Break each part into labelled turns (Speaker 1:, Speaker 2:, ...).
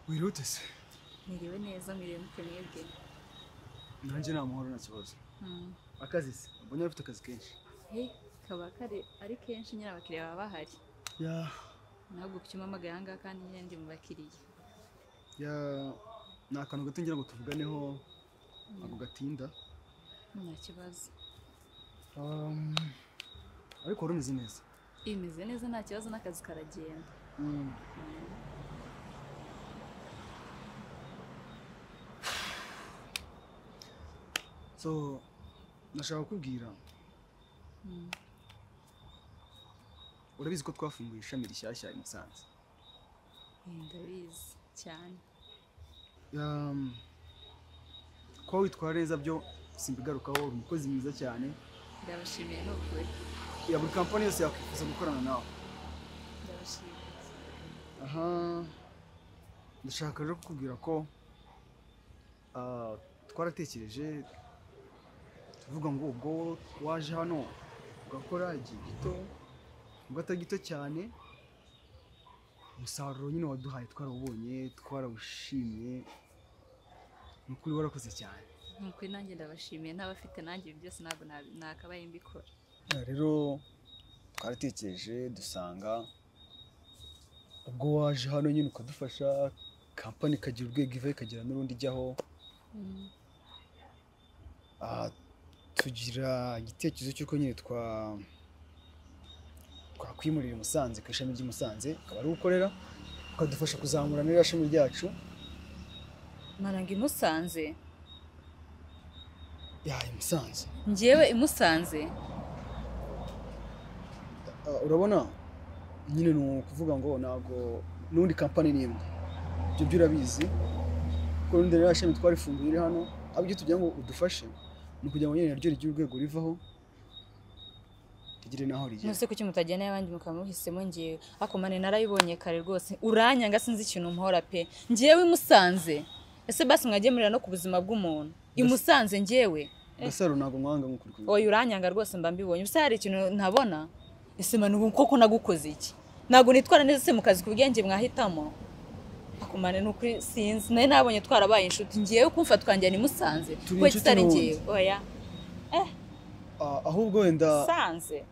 Speaker 1: Wirute se?
Speaker 2: Niriwe neza miriwe mwebwe.
Speaker 1: Nanjye nta muhoro na kibazo. Akazi se? Mbona ufite akazi kenshi.
Speaker 2: Kaba kare ari kenshi nyine abakiriya baba bahari. Ntabwo kucyumamagaye hanga kandi nyine ndi mu bakiriya.
Speaker 1: Ni akantu gato ngira ngo tuvuganeho ako gatinda.
Speaker 2: Nta kibazo.
Speaker 1: Ariko urumeze neza.
Speaker 2: Imeze neza nta kibazo n'akazi karagenda.
Speaker 1: So nashaka kukubwira urabizi ko twafunguye ishami rishyashya i Musanze.
Speaker 2: Ndabizi cyane.
Speaker 1: Ko witwara neza byo simbigarukaho, umukozi mwiza cyane.
Speaker 2: Ndabashimiye n'ukuri.
Speaker 1: Buri kampani yose yakwifuza gukorana nawe.
Speaker 2: Ndabashimiye.
Speaker 1: Ndashaka rero kukubwira ko twaratekereje tuvuga ngo ubwo waje hano ugakora igihe gito atari gito cyane, umusaruro nyine waduhaye twarawubonye, twarawushimye, nukuri warakoze cyane.
Speaker 2: Nukuri nanjye ndabashimiye, n'abafite nanjye ibi byose ntabwo nakabaye mbikora.
Speaker 1: Rero twaratekereje dusanga ubwo waje hano nyine ukadufasha, kampani ikagira urwego iva ikagira n'urundi ijyaho, tugira igitekerezo cy'uko nyine twakwimurira i Musanze ku ishami ry'i Musanze, akaba ari ukorera ukadufasha kuzamura n'iriya shami ryacu.
Speaker 2: Maranga i Musanze?
Speaker 1: I Musanze.
Speaker 2: Njyewe i Musanze?
Speaker 1: Urabona nyine ni ukuvuga ngo ntabwo n'undi kampani n'imwe, ibyo byo urabizi ko n'undi ririya shami twarifunguye iri hano, ahubwo ibyo tugira ngo udufashe ni ukugira ngo nyine naryo rigire urwego rivaho rigire n'aho rigera.
Speaker 2: Nose kuki mutageneye abandi mukamuhisemo njyewe? Ako mane narayibonye kare rwose, uranyanga sinzi ikintu umuhora pe. Njyewe i Musanze? Ese basi mwagemurira no ku buzima bw'umuntu i Musanze njyewe?
Speaker 1: Gasaro ntabwo mwanga nk'ukuri kuri.
Speaker 2: Oya uranyanga rwose mba mbibonye. Ese hari ikintu ntabona? Ese manu koko nagukoze iki? Ntabwo nitwara neza se mu kazi ku bwenge mwahitamo. Akumane n'ukuri sinzi, naye nabonye twarabaye inshuti. Njyewe kumfa twanjye ni Musanze ko kitari njyewe. Oya
Speaker 1: ahubwo wenda
Speaker 2: Musanze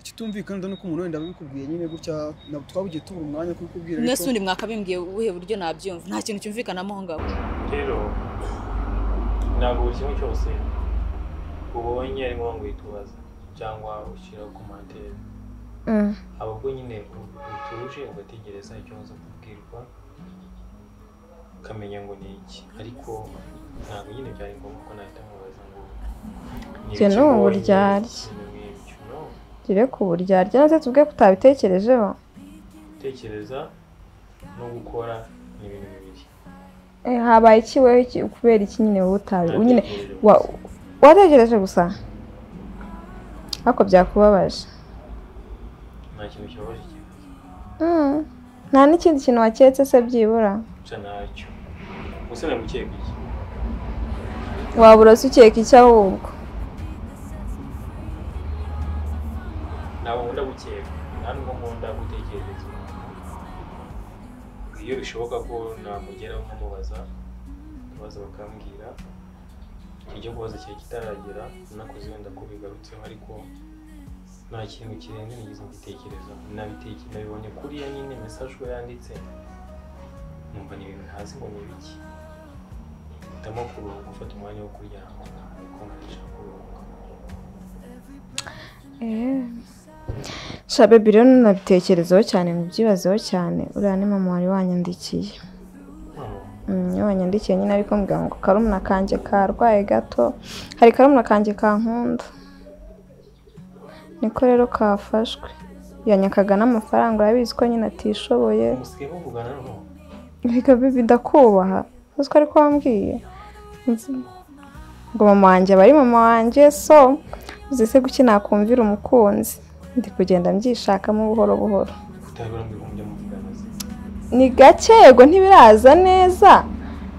Speaker 1: kitumvikana nuko umuntu wenda abikubwiye nyine gutya, nabo twabugiye tubura umwanya kubikubwira.
Speaker 2: Mwese undi mwakabimbwiye ubuhe buryo nabyumva? Nta kintu cyumvikanamo aho ngabo.
Speaker 3: Rero ntabwo buri kimwe cyose ubonye ari ngombwa witubaza cyangwa ushyiraho komantere. Ahubwo nyine utuje ugategereza icyo uza kubwirwa ukamenya ngo ni iki, ariko ntabwo nyine byari ngombwa ko nahita mubaza ngo
Speaker 4: ibyo ni uburyarya. Gire ku buryarya naze tubwe kutabitekerejeho.
Speaker 3: Tekereza no gukora ni ibintu bibiri.
Speaker 4: Habaye iki wewe kubera iki nyine wowe utabi nyine wategereje gusa? Ako byakubabaje?
Speaker 3: Nta kintu cyabaje cyane.
Speaker 4: Nta n'ikindi kintu waketse se byibura?
Speaker 3: Ntacyo. Musana mukeka iki?
Speaker 4: Wabura se ukeka iki ahubwo?
Speaker 3: Ntabwo nkunda gukeka, nta nubwo nkunda gutekereza. Iyo bishoboka ko namugeraho nkamubaza, tubaza bakambwira icyo kubaza cyawe kitaragera, nakoze wenda ko bigarutseho, ariko nta kintu kirenze nigeze mbitekereza. Nabibonye kuriya nyine message ko yanditse, numva ni ibintu ntazi ngo ni biki. Ndamo kuruhuka, gufata umwanya wo kuryama, ariko nkanisha kuruhuka.
Speaker 4: Shabe rero nabitekerezaho cyane, mubyibazeho cyane. Uriya ni mama wari wanyandikiye. Wanyandikiye nyine ariko mbwira ngo karumuna kanjye karwaye gato, hari karumuna kanjye kankunda, niko rero kafashwe. Yanyakaga n'amafaranga, urabizi ko nyine atishoboye.
Speaker 3: Musikiye muvugana no?
Speaker 4: Reka bibi ndakubaha. Uzi ko ariko wambwiye ngo mama wanjye aba ari mama wanjye, so uzi se guki nakumvira umukunzi. Ndi kugenda mbyishakamo buhoro buhoro. Ni gake yego ntibiraza neza,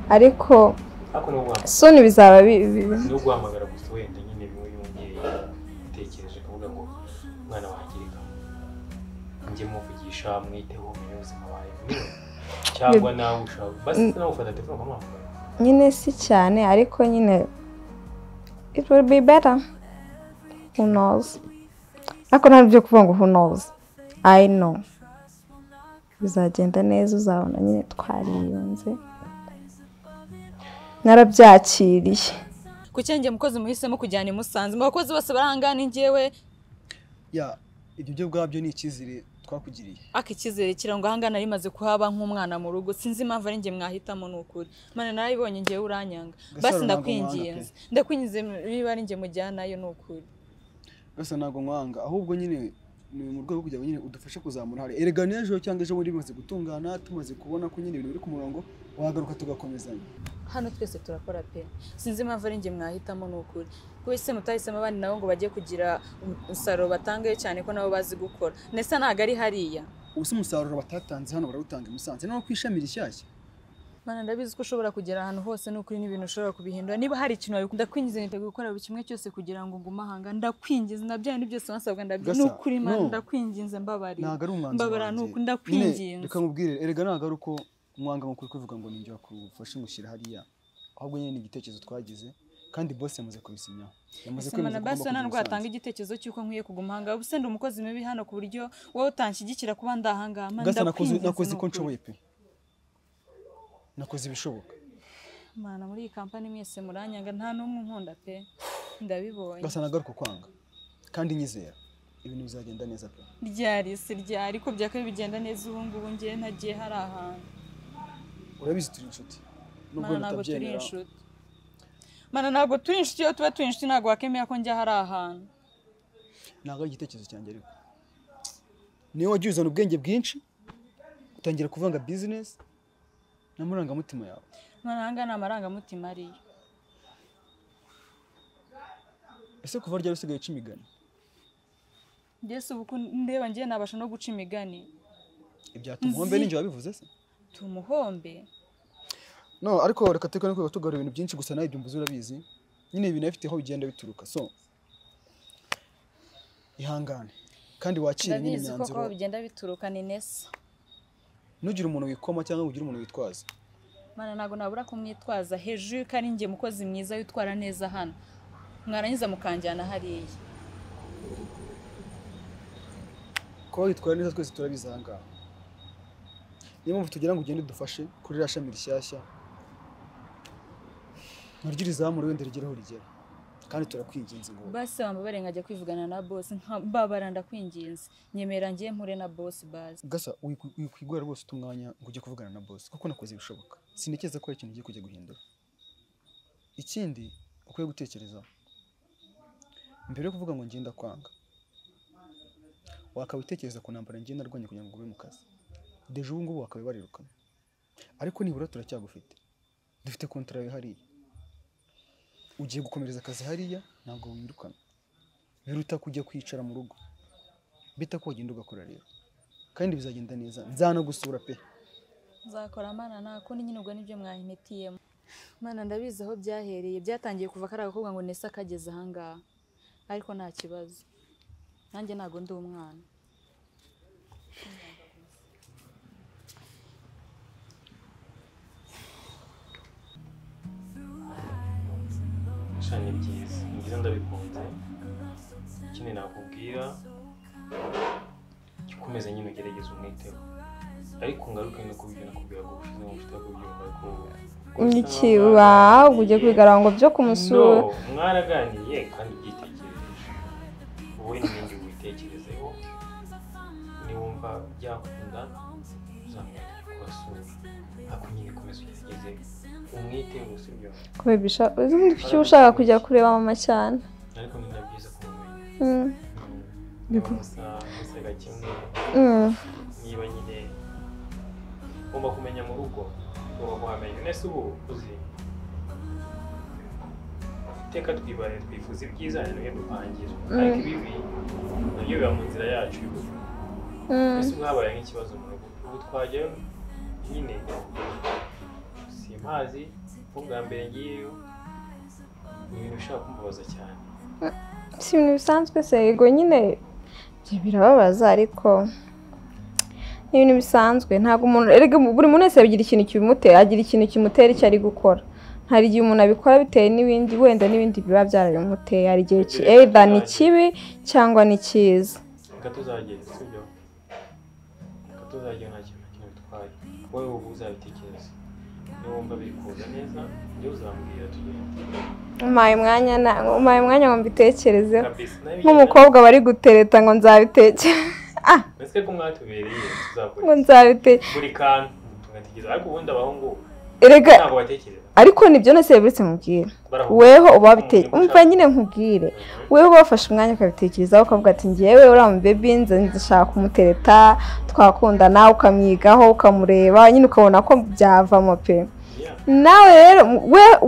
Speaker 4: ariko soni bizaba
Speaker 3: no guhamagara gusa wenda nyine bimwe yongeye utekereje kuvuga ngo mwana wangirika. njye muvugisha mwiteho mu buzima bawe cyangwa nawe ushaka basi nawe ufata telefone ukamuhamagara
Speaker 4: nyine si cyane ariko nyine it will be better who knows ariko nta byo kuvuga ngo who knows I know bizagenda neza uzabona nyine twariyunze narabyakiriye
Speaker 2: kucyenge mukozi muhisemo kujyana imusanze mu bakozi bose barangana njyewe
Speaker 1: ya ibyo byo bwabyo ni ikizire twakugiriye
Speaker 2: akikizere kirango hangana rimaze kuhaba nk'umwana mu rugo sinzi impamvu ari njye mwahitamo n'ukuri mana narayibonye njyewe uranyanga basi ndakwinginze biba ari njye mujyanayo n'ukuri
Speaker 1: gasa nago nkwanga ahubwo nyine ni mu rwego kujya nyine udufashe kuzamura hari erega n'ejo cyangwa ejo muri bimaze gutungana tumaze kubona ko nyine ibintu biri ku murongo wagaruka tugakomezanya
Speaker 2: hano twese turakora pe sinzi impamvu ari njye mwahitamo n'ukuri kwese mutahisemo abandi nabo ngo bajye kugira umusaruro batangaye cyane ko nabo bazi gukora nesa ntago ari hariya
Speaker 1: ubusa umusaruro batatanze hano barawutanga i Musanze no kwishimira ishyashya
Speaker 2: mana ndabizi ko ushobora kugera ahantu hose n'ukuri n'ibintu ushobora kubihindura niba hari ikintu wabikunda kwinjiza niteguye gukora buri kimwe cyose kugira ngo ngume ahanga ndakwingiza nabyo ni byose wansabwa ndabyo n'ukuri mana ndakwinginze mbabari mbabara n'ukuri ndakwinginze
Speaker 1: reka nkubwire erega ntago ari uko umwanga nk'uko kuvuga ngo ninjye wakufashe mushyira hariya ahubwo nyine igitekerezo twagize kandi boss yamaze kubisinya yamaze kwemeza ko
Speaker 2: basi ntabwo atanga igitekerezo cy'uko nkwiye kuguma hanga ubuse ndi umukozi mibi hano ku buryo wowe utanshyigikira kuba ndahanga mana
Speaker 1: nakoze ko nshoboye pe nakoze ibishoboka
Speaker 2: mana muri iyi kampani mwese muranyanga nta n'umwe nkunda pe ndabibonye
Speaker 1: gasa nagaruka kwanga kandi nyizera ibintu bizagenda neza pe
Speaker 2: ryari ko byakaye bigenda neza ubu ngubu ngiye ntagiye hari ahantu
Speaker 1: urabizi turi inshuti
Speaker 2: nubwo natabyemera mana ntabwo turi inshuti iyo tuba turi inshuti ntabwo wakemera ko njya hari ahantu
Speaker 1: ntabwo ari igitekerezo cyanjye ariko niyo wagiye uzana ubwenge bwinshi utangira kuvanga business n'amarangamutima yawe
Speaker 2: mana hanga ni amarangamutima ariyo
Speaker 1: ese kuva ryari usigaye uca imigani
Speaker 2: Yesu ubu ndeba ngiye nabasha no guca imigani
Speaker 1: ibyatumuhombe ninjye wabivuze se
Speaker 2: tumuhombe
Speaker 1: no ariko reka teko no tugarura ibintu byinshi gusa nayo byumbuze urabizi nyine ibintu bifite aho bigenda bituruka so ihangane kandi wakire nyine imyanzuro
Speaker 2: ko bigenda bituruka ni nesa
Speaker 1: nugira umuntu wikoma cyangwa ugira umuntu witwaza
Speaker 2: mana nago nabura kumwitwaza hejuru kandi ngiye mukozi mwiza witwara neza hano mwarangiza mukanjyana hariya
Speaker 1: ko witwara neza twese turabizanga niyo mpamvu tugira ngo ugende dufashe kuri rashami rishyashya naryo rizamura wenda rigeraho rigera kandi turakwinginze ngo
Speaker 2: basi wambabare nkajya kwivugana na boss mbabara ndakwinginze nyemera ngiye mpure na boss basi
Speaker 1: gasa wikwigora rwose utumwanya ngo ujye kuvugana na boss kuko nakoze ibishoboka sinekeza ko ari ikintu ugiye kujya guhindura ikindi ukwiye gutekereza mbere yo kuvuga ngo ngenda kwanga wakabitekereza ku ntambara ngenda narwanye kugira ngo ube mu kazi deje ubu ngubu wakabe barirukana ariko nibura turacyagufite dufite contrat hariya ugiye gukomereza akazi hariya ntabwo wirukana biruta kujya kwicara mu rugo bita ko wagenda ugakora rero kandi bizagenda neza nzanagusura pe
Speaker 2: nzakora mana nako nyine ubwo nibyo mwahimetiyemo mana ndabizi aho byahereye byatangiye kuva kari agakobwa ngo nesa kageze ahangaha ariko nta kibazo nanjye ntago ndi umwana
Speaker 3: ni byiza ndabikunze ikindi nakubwira gikomeze nyine ugerageza umwiteho ariko ngaruke no kubyo nakubwira ko ushize mu mfite kubyumva ariko
Speaker 4: nikiba ujye kwigara ngo byo kumusura
Speaker 3: mwaraganiye kandi byitekereje wowe n'ibindi witekerezeho niwumva byakunda uzamenya kubasura ariko nyine komeza ugerageze umwiteho usibyo
Speaker 4: kubebisha uzi ushaka kujya kureba mama cyane
Speaker 3: ariko ni nabyiza kumumenya gusa kimwe niba nyine ugomba kumenya mu rugo ugomba kuhamenya nese ubu uzi iteka twibare twifuza ibyiza nibyo dupangira ariko ibibi nabyo biba mu nzira yacu ese ubu habaye nk'ikibazo mu rugo ubu twajyayo nyine simpazi ubwa mbere ngiyeyo ibintu bishobora kumbabaza cyane
Speaker 4: si ibintu bisanzwe se yego nyine birababaza ariko ibintu bisanzwe ntago umuntu erega buri muntu wese agira ikintu kibimutera agira ikintu kimutera icyo ari gukora hari igihe umuntu abikora bitewe n'ibindi wenda n'ibindi biba byarabimuteye hari igihe either ni kibi cyangwa ni cyiza
Speaker 3: gatuzagera sibyo gatuzagera nta kintu bitwaye wowe ubu uzabitekereza niba wumva biri kuza neza njye uzambwira tugende
Speaker 4: umpaye umwanya ngo mbitekerezeho nk'umukobwa bari gutereta ngo nzabitekere
Speaker 3: mbese ko mwatubereye tuzakora
Speaker 4: ngo nzabitekere
Speaker 3: buri kantu tugatekereza ariko ubundi abahungu
Speaker 4: erega
Speaker 3: ntabwo batekereza
Speaker 4: ariko nibyo nase buretse mubwira weho uba bitekereza umva nyine nkubwire weho bafashe umwanya ukabitekerezaho ukavuga ati ngiyewe uriya mu baby ndashaka kumutereta twakundana ukamwigaho ukamureba nyine ukabona ko byavamo pe nawe rero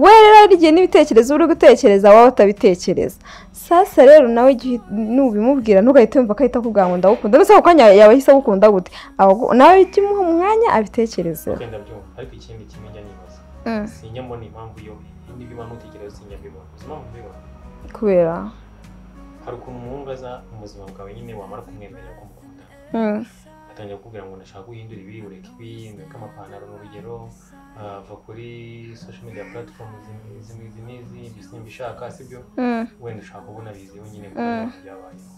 Speaker 4: we rero ari igihe n'ibitekerezo uri gutekereza wowe utabitekereza sasa rero nawe nubimubwira ntugahite wumva ko ahita akubwira ngo ndagukunda ndetse ako kanya yaba ahise agukunda gute nawe ujye umuha umwanya abitekerezeho
Speaker 3: ariko ikindi kimwe njya nibaza sinjya mbona impamvu iyo niba ntutekereza sinjya mbibona impamvu mbibona
Speaker 4: kubera
Speaker 3: hari ukuntu umuhungu aza mu buzima bwawe nyine wamara kumwemerera ko mukunda atangira kukubwira ngo ndashaka guhindura ibi ureka ibi ndeka amapantaro n'urugero va kuri social media platform izi simbishaka sibyo wenda ushaka kubona biziho nyine kuko byabayeho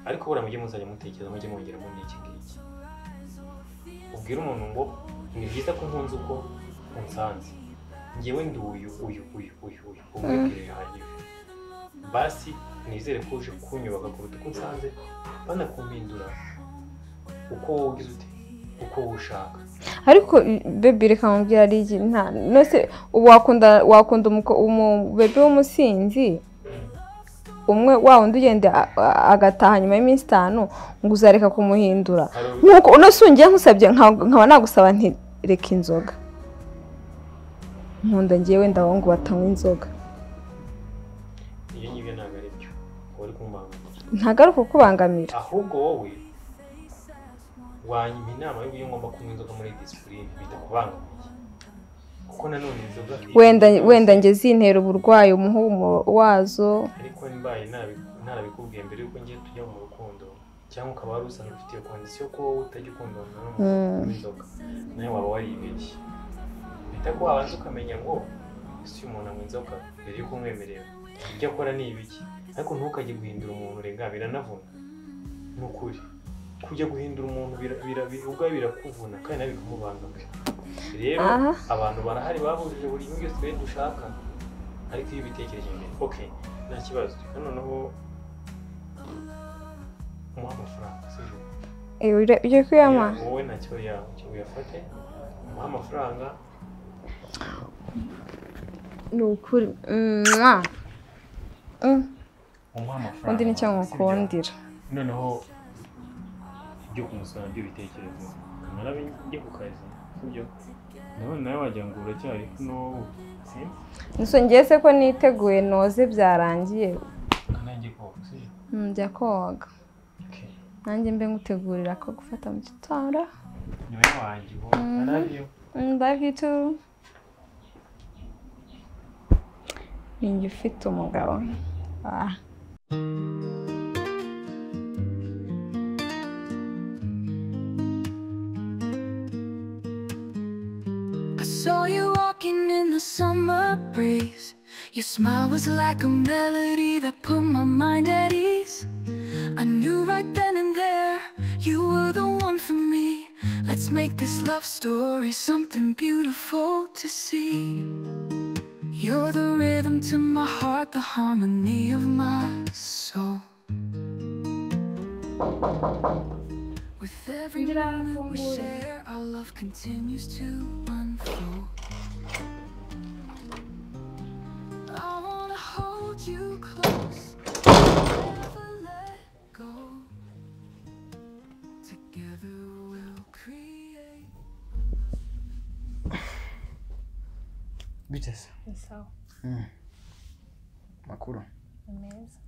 Speaker 3: ariko buriya mujye muzajya mutekereza mujye mwongeramo n'iki ngiki ubwira umuntu ngo ni byiza ko nkunze uko unsanze ngewe ndi uyu umwibwire bihagije basi nizere ko uje kunyubaka kuruta uko unsanze banakumpindura uko wowe ugize ute uko ushaka
Speaker 4: ariko baby reka mubwira ari iki nta nose wakunda umubebe w'umusinzi umwe wa wundi ugenda agataha nyuma y'iminsi 5 ngo uzareka kumuhindura nkuko unasungiye nkusabye nkaba nagusaba nti reka inzoga nkunda ngiye wenda ngo batanywa inzoga
Speaker 3: iyo nyibyo ntago ari byo uri kumbangamira
Speaker 4: ntagaruka kubangamira
Speaker 3: ahubwo wowe wanyima inama y'uburyo ngomba kunywa inzoga muri discipline bitakubangamiye kuko nanone inzoga
Speaker 4: wenda nge zintera uburwayi umuhumuro wazo
Speaker 3: ariko nimbaye narabikubwiye mbere yuko ngiye tujya mu rukundo cyangwa ukaba wari usanzwe ufite iyo kondisiyo ko utajya ukundana n'umuntu w'inzoga nawe waba waribeshye bita ko wabanza ukamenya ngo si umuntu anywa inzoga mbere yuko umwemerera ibyo akora ni ibiki ariko ntukajye guhindura umuntu renga biranavuna ni ukuri kujya guhindura umuntu ubwawe birakuvuna kandi nawe bikamubangamira rero abantu barahari bahurije buri kimwe cyose twe dushaka ariko iyo ubitekereje imbere okay nta kibazo noneho umuha amafaranga sibyo
Speaker 4: ujye kuyama
Speaker 3: wowe ntacyo uyafate umuha amafaranga
Speaker 4: ni ukuri
Speaker 3: umuha amafaranga
Speaker 4: undi nicyo mukundira
Speaker 3: noneho ibyo kumusana byo bitekerezo narabe njye ku kazi sibyo nawe wagira ngo uracyari kuno
Speaker 4: ngiye se ko niteguye noze byarangiye
Speaker 3: nanjye koga sibyo
Speaker 4: njya koga nanjye mbe ngutegurira ko gufata mu gitondo
Speaker 3: niwe wanjye ubu nabyo
Speaker 4: love too ninjye ufite umugabo
Speaker 5: I saw you walking in the summer breeze. Your smile was like a melody that put my mind at ease. I knew right then and there you were the one for me. Let's make this love story something beautiful to see. You're the rhythm to my heart, the harmony of my soul. With every moment we share, our love continues to unfold. I wanna hold you close, never let go. Together we'll create.
Speaker 1: Bitches.
Speaker 2: Sawa.
Speaker 1: Makuru.
Speaker 2: Ameza.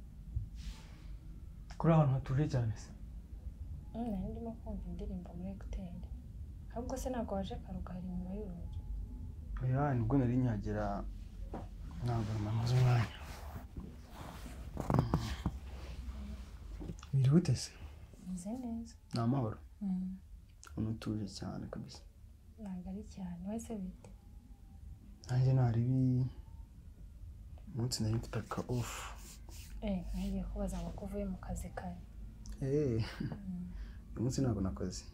Speaker 1: Kuri ahantu hatuje cyane se.
Speaker 2: Ndimo kumva indirimbo muri gutenda. Ahubwo se ntabwo waje karuga hari inyuma y'urugi.
Speaker 1: Oya nibwo nari nyagera ntabwo namaze umwanya. Biri gute se?
Speaker 2: Meze neza.
Speaker 1: Ni amahoro. unutuje cyane kabisa.
Speaker 4: ntabwo ari cyane wese bite
Speaker 1: Nanjye naribi umunsi nari mfite aka off.
Speaker 4: ngiye kubaza ngo kuvuye mu kazi kare.
Speaker 1: Uyu munsi ntabwo nakoze.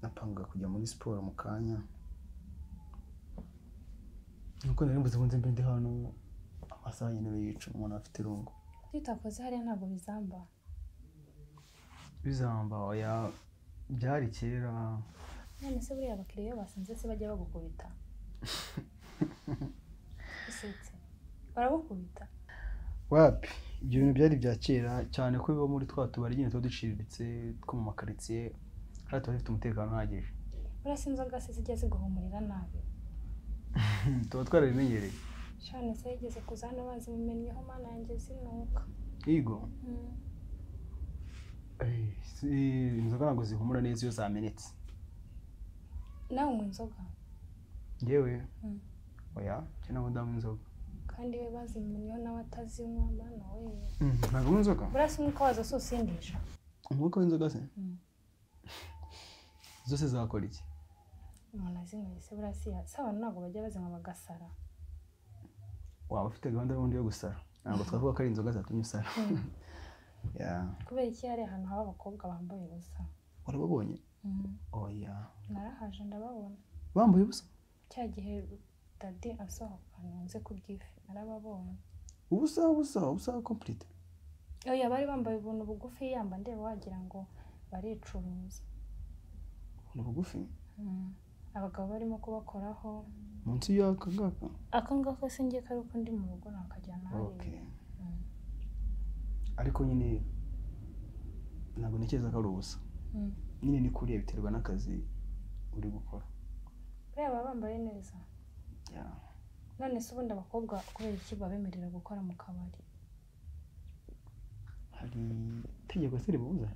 Speaker 1: Napanga kujya muri siporo mu kanya. Nuko nari mbuze bunze mbende hano amasaha y'intebe yica umuntu afite irungu.
Speaker 4: Tutakoze hariya ntabwo bizamba.
Speaker 1: Bizamba oya byari kera.
Speaker 4: None se buriya abakiriya basanze se bajya bagukubita? Isetse. Baragukubita?
Speaker 1: Wapi ibyo bintu byari bya kera cyane ko biba muri twa tubari nyine tuba duciriritse two mu makaritsiye kandi tuba dufite umutekano uhagije.
Speaker 4: Urasa inzoga se zijya ziguhumurira nabi?
Speaker 1: Tuba twarabimenyereye.
Speaker 4: Shane se yigeze kuza hano bazi mumenyeho mana yanjye zinuka.
Speaker 1: Yego. Inzoga ntabwo zihumura neza iyo zamenetse.
Speaker 4: Nawe unywa inzoga?
Speaker 1: Njyewe oya ntabwo ndanywa inzoga.
Speaker 4: Kandi we bazimenyeho nawe atazinywa mana we.
Speaker 1: Ntabwo unywa inzoga?
Speaker 4: Burasa umwuka wazo si usindisha.
Speaker 1: Umwuka w'inzoga se? Zose zakora iki?
Speaker 4: Umuntu azinyweye se burasiya se abantu ntabwo bajya bazinywa bagasara.
Speaker 1: Waba ufite gahunda y'ubundi yo gusara? Ntabwo twavuga ko ari inzoga zatumye usara.
Speaker 4: Kubera iki hari ahantu haba abakobwa bambaye ubusa?
Speaker 1: Warababonye? Oya.
Speaker 4: Narahaje ndababona.
Speaker 1: Bambaye ubusa?
Speaker 4: Cya gihe dadi asohoka nze kurya ifi narababonye.
Speaker 1: Ubusa complete?
Speaker 4: Oya bari bambaye ubuntu bugufi yamba ndeba wagira ngo baricuruza.
Speaker 1: Ubuntu bugufi?
Speaker 4: Abagabo barimo kubakoraho.
Speaker 1: Munsi y'aka ngaka? Aka
Speaker 4: ngaka se ngiye kari uko ndi mu rugo nakajyana hariya.
Speaker 1: Okay. Ariko nyine ntabwo ntekereza ko ari ubusa. Nyine ni kuriya biterwa n'akazi uri gukora.
Speaker 4: Baba bambaye neza. None se ubundi abakobwa kubera iki babemerera gukora mu kabari?
Speaker 1: Hari itegeko se ribuza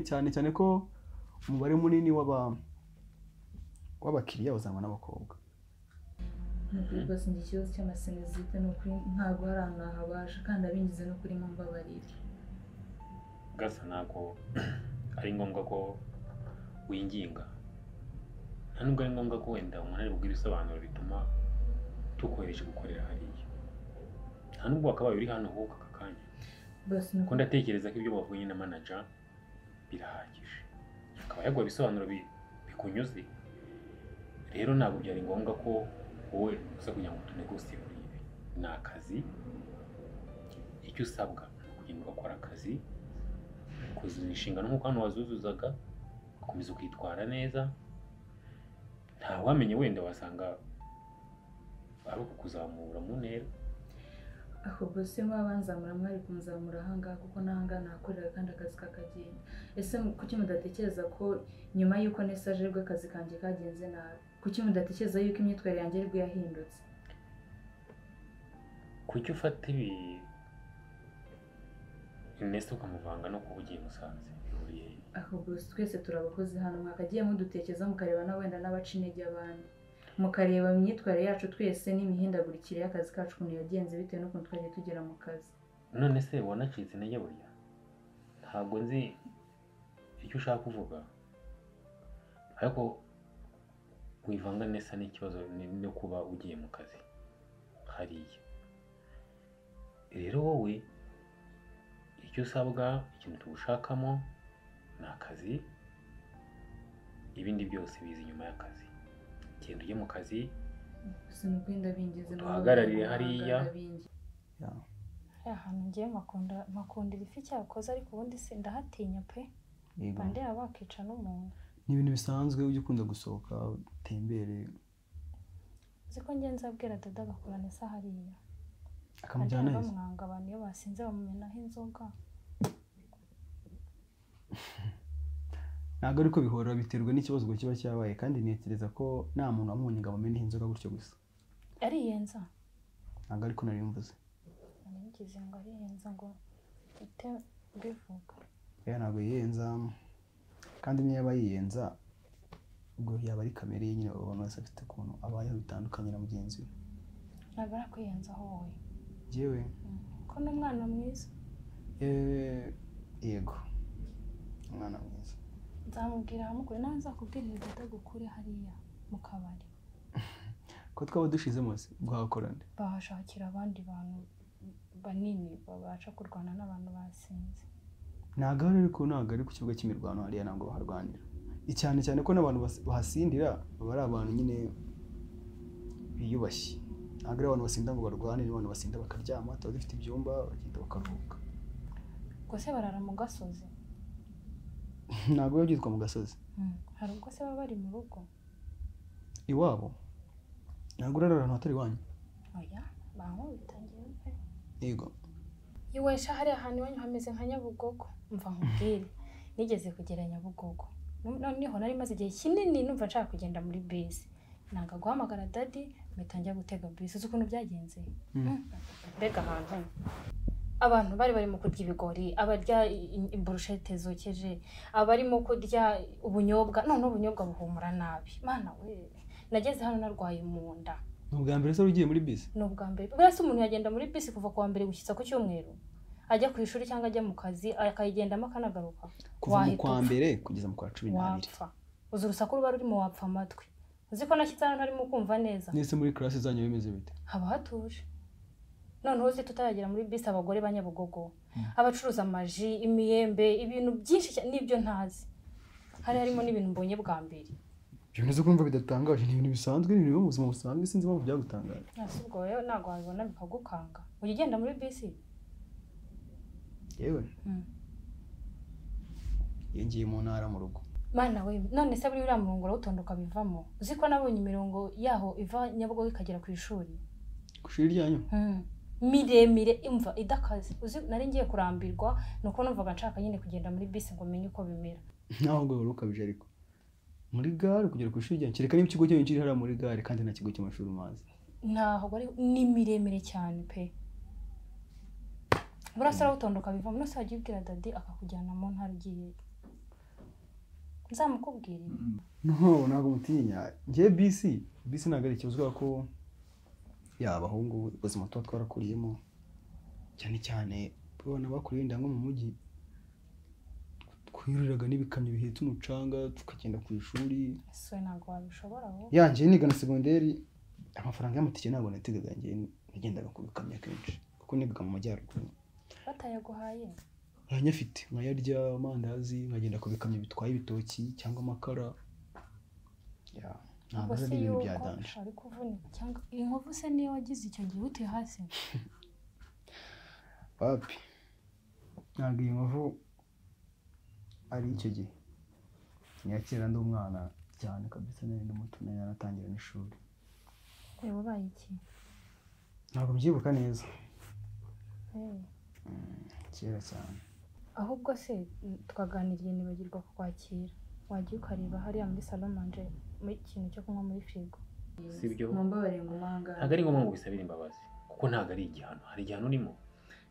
Speaker 1: cyane ko umubare munini w'abakiriya uzanwa n'abakobwa.
Speaker 2: Rwose ndi ikibazo cy'amasenezite ni ukuri ntabwo hari ahantu nahabasha kandi abinjize no kuri mu mbabarira.
Speaker 3: Gasa ntabwo ari ngombwa ko winginga. Nta nubwo ari ngombwa ko wenda umuntu ari bubwire ibisobanuro bituma tukohereje gukorera hariya. Nta nubwo wakabaye uri hano wowe aka kanya. Ko ndatekereza ko ibyo bavuye na manager birahagije. Akaba yaguha ibisobanuro bikunyuze. Rero ntabwo byari ngombwa ko wowe uza kugira ngo tunegosiye kuri ibi. Ni akazi. Icyo usabwa kugenda ugakora akazi, kuzuza inshingano nk'uko hano wazuzuzaga, ukomeza ukitwara neza. Nta wamenye wenda wasanga ari ukuzamura mu ntera.
Speaker 2: Ahubwo se mwabanzamura mwari kunzamura ahangaha kuko n'ahangaha nakorera kandi akazi kakagenda. Ese kuki mudatekereza ko nyuma y'uko nesaje rw'akazi kanjye kagenze nabi? Kuki mudatekereza yuko imyitwarire yanjye aribwo yahindutse?
Speaker 3: Kuki ufata ibi Ernest ukamuvanga no kuba ugiye Musanze bihuriye?
Speaker 2: Ahubwo twese turabakozi hano mwakagiye mudutekereza mukareba na wenda n'abaca intege abandi. Mukareba imyitwarire yacu twese n'imihindagurikire y'akazi kacu ukuntu yagenze bitewe n'ukuntu twagiye tugera mu kazi.
Speaker 3: None se wanacitse intege burya? Ntabwo nzi icyo ushaka kuvuga. Ariko wivanga nesa n'ikibazo no kuba ugiye mu kazi hariya. Rero wowe icyo usabwa ikintu tugushakamo ni akazi, ibindi byose biza inyuma y'akazi. Genda ujye mu kazi,
Speaker 2: sinukwenda bingeze
Speaker 3: duhagararire hariya.
Speaker 4: Ahantu ngiye makundira ifi cyakoze ariko ubundi se ndahatinya pe. Bande abakica n'umuntu.
Speaker 1: Ni ibintu bisanzwe ujye ukunda gusohoka utembere.
Speaker 4: Ziko ngenza abwira dada gakorana isa hariya.
Speaker 1: Akamujyana
Speaker 4: neza. Bamwanga abantu iyo basinze bamumenaho inzoga.
Speaker 1: Ntabwo ariko bihora biterwa n'ikibazo kiba cyabaye kandi netereza ko nta muntu wamunye ngo amumeneho inzoga gutyo gusa.
Speaker 4: Ariyenza.
Speaker 1: Ntabwo ariko nari mvuze.
Speaker 4: Ngize ngo ariyenza ngo ite bivuga.
Speaker 1: Ntabwo yiyenza kandi niyo yaba yiyenza ubwo yaba ari kamere ye nyine abantu bose afite ukuntu abayeho bitandukanye na mugenzi we.
Speaker 4: Ntabwo arakwiyenza aho wowe.
Speaker 1: Jewe
Speaker 4: ko n'umwana mwiza.
Speaker 1: Yego. umwana mwiza.
Speaker 6: Nzamubwira hamukure nawe nzakubwirira datagukure hariya mu kabari.
Speaker 1: Ko twaba dushizemo se bwakora nde?
Speaker 6: Bahashakira abandi bantu banini babasha kurwana n'abantu basinze.
Speaker 1: Ntago ari ku kibuga cy'imirwano hariya ntabwo baharwanira. Icyane cyane ko n'abantu bahasindira baba ari abantu nyine biyubashye. Ntabwo ari abantu basinda ngo barwane, abantu basinda bakaryama, tuba dufite ibyumba bagenda bakaruhuka.
Speaker 6: Ubwo se barara mu gasozi?
Speaker 1: Ntabwo byitwa mu gasozi.
Speaker 6: Hari ubwo se baba bari mu rugo?
Speaker 1: Iwabo? Ntabwo urara ahantu hatari iwanyu?
Speaker 6: Oya, bitangiye pe.
Speaker 1: Yego.
Speaker 6: Iwesha hari ahantu iwanyu hameze nka Nyabugogo. Mva nkubwire, nigeze kugera Nyabugogo. Noneho nari maze igihe kinini numva nshaka kugenda muri bisi. Nanga guhamagara daddy mpita njya gutega bisi. Uzi ukuntu byagenze? Mbega ahantu abantu bari mu kurya ibigori, abarya imburushete zokeje, abarimo kurya ubunyobwa, none ubunyobwa buhumura nabi. Mana we, nageze hano narwaye mu nda.
Speaker 1: N'ubwa mbere se ugiye muri bisi?
Speaker 6: N'ubwa mbere. Bwese umuntu yagenda muri bisi kuva ku wa mbere gushyitsa ku cyumweru. Ajya ku ishuri cyangwa ajya mu kazi, akayigendamo akanagaruka.
Speaker 1: Kuva mu kwa mbere kugeza mu kwa 12.
Speaker 6: Uzi urusaku ruba rurimo wapfa amatwi. Uzi ko nashyitse hano ntarimo kumva neza.
Speaker 1: Nese muri classe zanyu bimeze bite?
Speaker 6: Haba hatuje. None uzi tutaragera muri bisi abagore ba Nyabugogo. Abacuruza amaji, imiyembe, ibintu byinshi cyane nibyo ntazi. Harimo n'ibintu mbonye bwa mbere.
Speaker 1: Ibintu zo kumva bidatangaje ni ibintu bisanzwe, ni ibintu mu buzima busanzwe, sinzi impamvu byagutangaje.
Speaker 6: Nasubwo rero ntago wabibona bikagukanga. Ugenda muri bisi?
Speaker 1: Yewe. Yengiye mu ntara mu rugo.
Speaker 6: Mana we, none se buri uriya murongo utondoka bivamo. Uzi ko nabonye imirongo yaho iva Nyabugogo ikagera ku ishuri.
Speaker 1: Ku ishuri ryanyu?
Speaker 6: Miremire imva idakaze. Uzi nari ngiye kurambirwa nuko numvaga nshaka nyine kugenda muri bisi ngo menye uko bimera.
Speaker 1: Naho ngo urukabije ariko. Muri gare kugera ku ishuri ryanyu kereka n'ikigo cyo kiri hara muri gare kandi nta kigo cy'amashuri umazi.
Speaker 6: Naho bari ni miremire cyane pe. Burasara utondoka bivamo no sagiye ubwira daddy akakujyana mu ntara ugiye. Nzamukubwira.
Speaker 1: No, ntabwo mutinya. Ngiye bisi ntabwo ari ikibazo ko abahungu ubuzima tuba twarakuriyemo cyane cyane babona bakuriye ndango mu mujyi twiriraga n'ibikamyo bihetse umucanga tukagenda ku ishuri.
Speaker 6: Ese ntabwo wabishobora aho?
Speaker 1: Yanjye niga na segonderi amafaranga y'amatike ntabwo nategaga njye nagendaga ku bikamyo kenshi kuko nigaga mu majyaruguru.
Speaker 6: Batayaguhaye?
Speaker 1: Uranyafite nkayarya amandazi nkagenda ku bikamyo bitwaye ibitoki cyangwa amakara. Ntabwo ari ibintu bya danje.
Speaker 6: Ari kuvunika cyangwa inkovu se niyo wagize icyo gihe uti hasi?
Speaker 1: Papi. Ntabwo inkovu ari icyo gihe. Nyakira ndi umwana cyane kabisa nari muto naratangira n'ishuri.
Speaker 6: Wabaye iki?
Speaker 1: Ntabwo mbyibuka neza. Kera cyane.
Speaker 6: Ahubwo se twaganiriye nibagirwa kukwakira. Wagiye ukareba hariya muri salon manje muri ikintu cyo kunywa muri frigo.
Speaker 3: Sibyo?
Speaker 6: Mumbabare ngo manga.
Speaker 3: Ntabwo ari ngombwa ngo bisabire imbabazi kuko ntabwo ari igihano. Hari igihano urimo?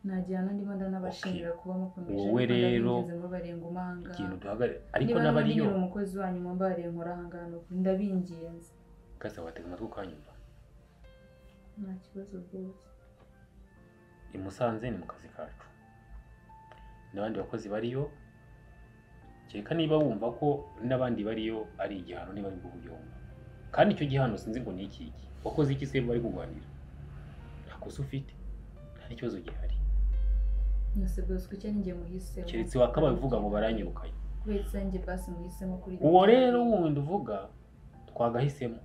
Speaker 6: Nta gihano ndimo ndanabashimira kuba mukomeje.
Speaker 3: Wowe rero
Speaker 6: mumbabare ngo manga.
Speaker 3: ikintu duhagarare ariko n'abariyo.
Speaker 6: Niba umukozi wanyu mumbabare nkora hangano ndabingenza.
Speaker 3: Kaza watega amatwi ukanyumva.
Speaker 6: Nta kibazo rwose.
Speaker 3: I Musanze ni mu kazi kacu. N'abandi bakozi bariyo. Kereka niba wumva ko n'abandi bariyo ari igihano niba ari kubyumva. Kandi icyo gihano sinzi ngo ni iki. Wakoze iki se bari kuganira? Ntakoze ufite. Nta kibazo gihari.
Speaker 6: Nose bose kucyo ninge muhise.
Speaker 3: Keretse wakaba bivuga ngo baranyirukanye.
Speaker 6: Wese nge basi muhisemo kuri.
Speaker 3: Uwo rero wundi uvuga twagahisemo.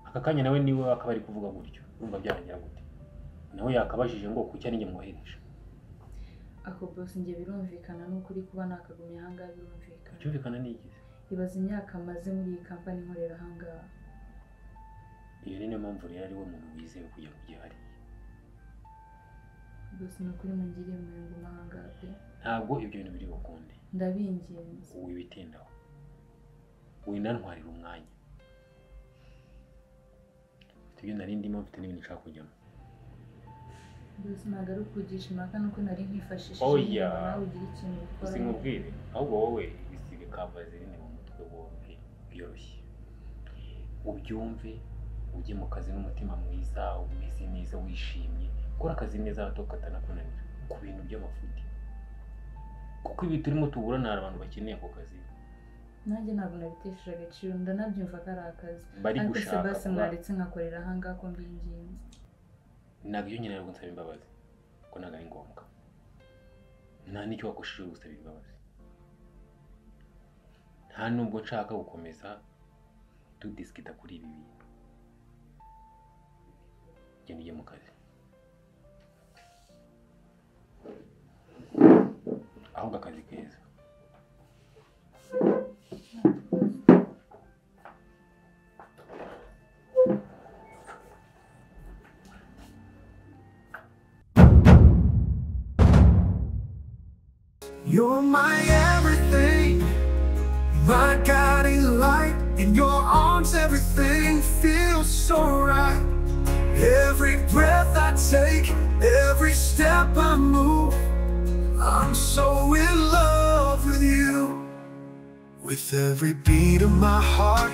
Speaker 3: Aka kanya nawe niwe akaba ari kuvuga gutyo. Urumva byarangira gute? Nawe yakabajije ngo kucyo ninge mwohereje.
Speaker 6: Ako boss nge birumvikana n'ukuri kuba nakagumye hanga birumvikana.
Speaker 3: Cyumvikana n'igize.
Speaker 6: Ibaza imyaka maze muri iyi company nkorera hanga.
Speaker 3: Iyo ni mpamvu rero ari we muntu wizewe kujya kugihari.
Speaker 6: Boss n'ukuri mungiriye mu ngo mahanga pe.
Speaker 3: Ntabwo ibyo bintu biri bukunde.
Speaker 6: Ndabingenza.
Speaker 3: Wibitindaho. Winantwarira umwanya. Ibyo nari ndimo mfite n'ibintu nshaka kujyamo.
Speaker 6: Boss nagaru kugisha impaka nuko nari nkifashishije
Speaker 3: nawe
Speaker 6: ugira ikintu ukora.
Speaker 3: Sinkubwire ahubwo wowe ibisiga kavaze rimwe mu mutwe wowe byoroshye. Ubyumve ujye mu kazi n'umutima mwiza umeze neza wishimye. Kora akazi neza atokatana kunanira ku bintu by'amafuti. kuko ibi turimo tuburana hari abantu bakeneye ako kazi.
Speaker 2: Nanjye ntabwo nabitesheje agaciro ndanabyumva ko ari akazi.
Speaker 3: Bari
Speaker 2: Ariko
Speaker 3: gushaka
Speaker 2: Sebase
Speaker 3: kuba-
Speaker 2: mwaretse nkakorera aha ngaha ko mbinginze.
Speaker 3: Nabyo nyine nabwo nsaba imbabazi ko ntabwo ari ngombwa. Nta n'icyo wakoresheje gusaba imbabazi. Nta nubwo nshaka gukomeza tudisikita kuri ibi bintu. Genda ujye mu kazi. Ahubwo akazi keza.
Speaker 5: You're my everything, my guiding light. In your arms everything feels so right. Every breath I take, every step I move, I'm so in love with you. With every beat of my heart,